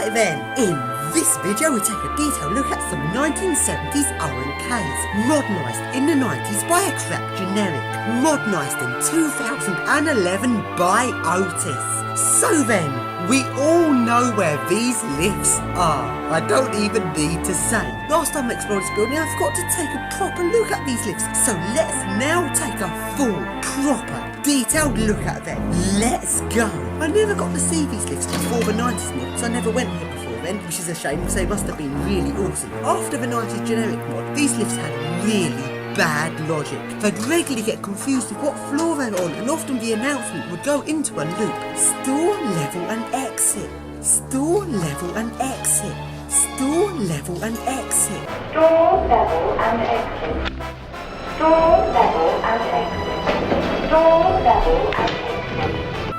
Right then, in this video we take a detailed look at some 1970s R&Ks, modernised in the 90s by a crap generic, modernised in 2011 by Otis. So then, we all know where these lifts are. I don't even need to say. Last time I explored this building, I forgot to take a proper look at these lifts. So let's now take a full, proper, detailed look at them. Let's go. I never got to see these lifts before the 90s mod, so I never went here before then, which is a shame because they must have been really awesome. After the 90s generic mod, these lifts had really bad logic. They'd regularly get confused with what floor they're on, and often the announcement would go into a loop. Store level and exit. Store level and exit. Store level and exit. Store level and exit. Store level and exit. Store level and exit.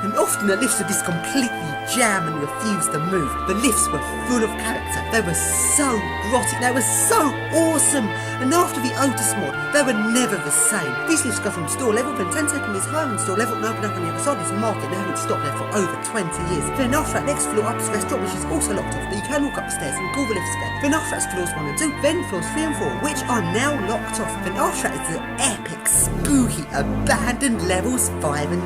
And often the lifts would just completely jam and refuse to move. The lifts were full of character. They were so grotty. They were so awesome. And after the Otis mod, they were never the same. These lifts go from store level, then 10 seconds higher, and store level and open up on the other side. There's a market. They haven't stopped there for over 20 years. Then after that, next floor up is restaurant, which is also locked off, but you can walk up the stairs and call the lifts again. Then after that's floors 1 and 2, then floors 3 and 4, which are now locked off. Then after that is the epic, spooky, abandoned levels 5 and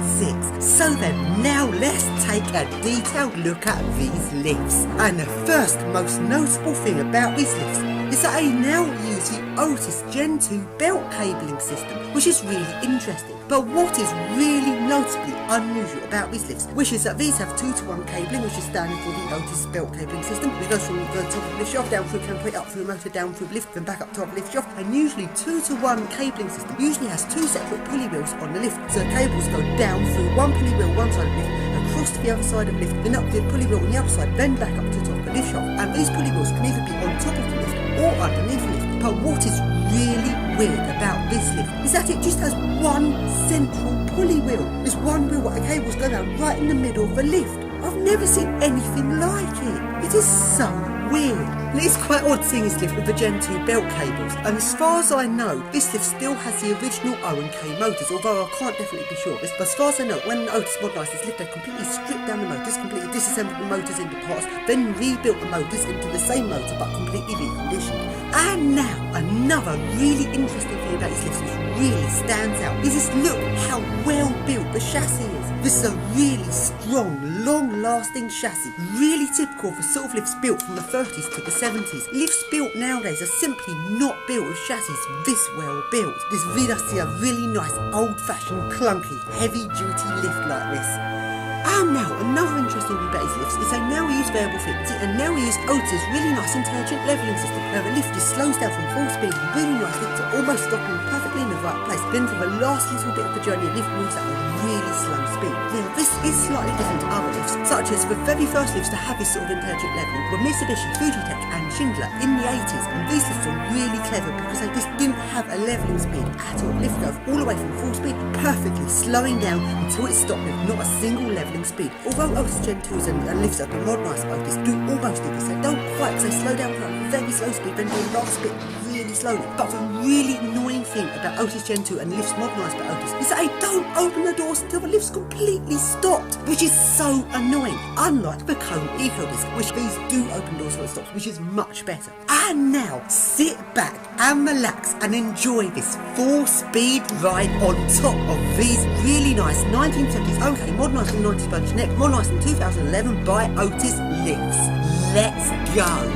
6. So then, now let's take a detailed look at these lifts. And the first most notable thing about these lifts is that they now use the Otis Gen 2 belt cabling system, which is really interesting. But what is really noticeably unusual about these lifts, which is that these have 2-to-1 cabling, which is standard for the Otis belt cabling system. It goes from the top of the lift shaft down through template, up through the motor, down through the lift, then back up top of the lift shaft. And usually 2-to-1 cabling system usually has 2 separate pulley wheels on the lift. So the cables go down through one pulley wheel one side of the lift, across to the other side of the lift, then up the pulley wheel on the other side, then back up to the top of the lift shaft. And these pulley wheels can either be on top of the lift or underneath the lift. But what is really weird about this lift is that it just has one central pulley wheel. There's one wheel where the cables go down right in the middle of the lift. I've never seen anything like it. It is so weird. And it is quite odd seeing this lift with the Gen 2 belt cables. And as far as I know, this lift still has the original O&K motors, although I can't definitely be sure of this. But as far as I know, when Otis modernised this lift, they completely stripped down the motors, completely disassembled the motors into parts, then rebuilt the motors into the same motor but completely reconditioned. And now, another really interesting thing about this lift which really stands out is this: look how well built the chassis is. This is a really strong, long-lasting chassis, really typical for sort of lifts built from the 30s to the 70s. Lifts built nowadays are simply not built with chassis this well built. This really does see a really nice, old-fashioned, clunky, heavy-duty lift like this. And now, another interesting thing about these lifts is they now use variable frequency, and now we use Otis' really nice intelligent levelling system, where the lift just slows down from full speed really nicely to almost stopping perfectly in the right place. Then for the last little bit of the journey, the lift moves at a really slow speed. Now, this is slightly different to other lifts, such as the very first lifts to have this sort of intelligent levelling were Mitsubishi, Fujitec and Schindler in the 80s, and these lifts were really clever because they just didn't have a levelling speed at all. The lift goes all the way from full speed, perfectly slowing down until it stopped with not a single levelling speed. Although Otis Gen 2s and lifts that have been modernised by Otis do almost do this, they don't quite, because they slow down for a very slow speed, then do the last bit really slowly. But the really annoying thing about Otis Gen 2 and lifts modernised by Otis is that they don't open the doors until the lift's completely stopped, which is so annoying. Unlike the Cone EcoDisc, which these do open doors when it stops, which is much better. And now, sit back and relax and enjoy this 4-speed ride on top of these really nice 1970s, okay, modernised in 90s by Generic, modernised in 2011 by Otis lifts. Let's go!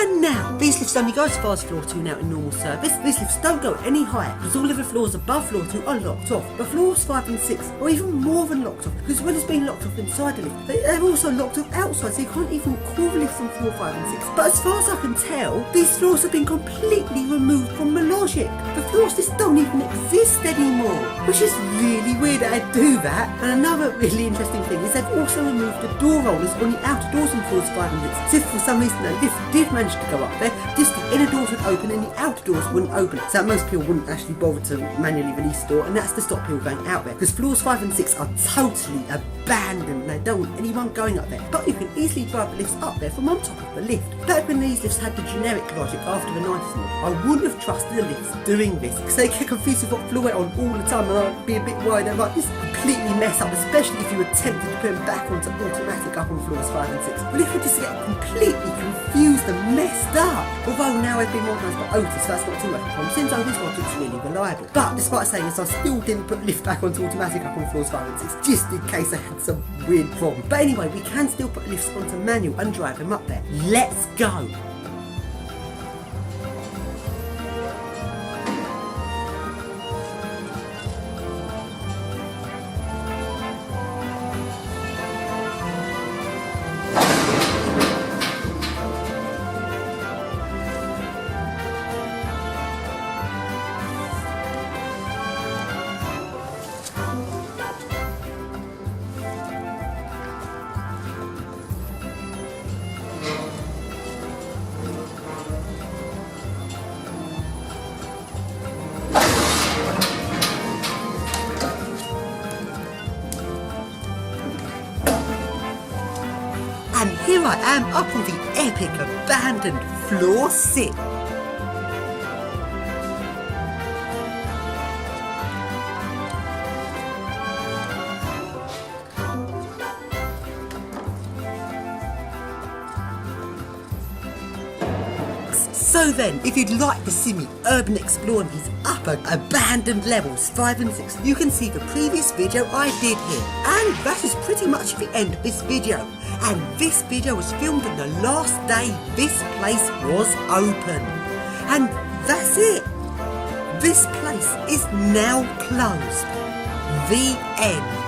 And now, these lifts only go as far as floor 2 now in normal service. These lifts don't go any higher because all of the floors above floor 2 are locked off. But floors 5 and 6 are even more than locked off because when it's being locked off inside the lift, they're also locked off outside, so you can't even call the lifts on floor 5 and 6. But as far as I can tell, these floors have been completely removed from the logic. The floors just don't even exist anymore, which is really weird that I do that. And another really interesting thing is they've also removed the door rollers on the outer doors on floors 5 and 6. So if for some reason the lift did manage to go up there, just the inner doors would open and the outer doors wouldn't open. So that most people wouldn't actually bother to manually release the door, and that's to stop people going out there. Because floors 5 and 6 are totally abandoned. They don't want anyone going up there. But you can easily drive the lifts up there from on top of the lift. Back when these lifts had the generic logic after the 90s mod, I wouldn't have trusted the lifts doing this because they get confused with what floor we're on all the time, and I'd be a bit worried that like this completely mess up, especially if you were tempted to put them back onto automatic up on floors 5 and 6. But if we just get completely confused and messed up. Although now I've been modernised by Otis, so that's not too much of a problem, since Otis logic's really reliable. But despite saying this, I still didn't put lift back onto automatic up on floors 5 and 6, just in case I had some weird problem. But anyway, we can still put lifts onto manual and drive them up there. Let's go! And here I am up on the epic abandoned floor 6. So then, if you'd like to see me urban exploring these upper abandoned levels 5 and 6, you can see the previous video I did here. And that is pretty much the end of this video. And this video was filmed on the last day this place was open. And that's it. This place is now closed. The end.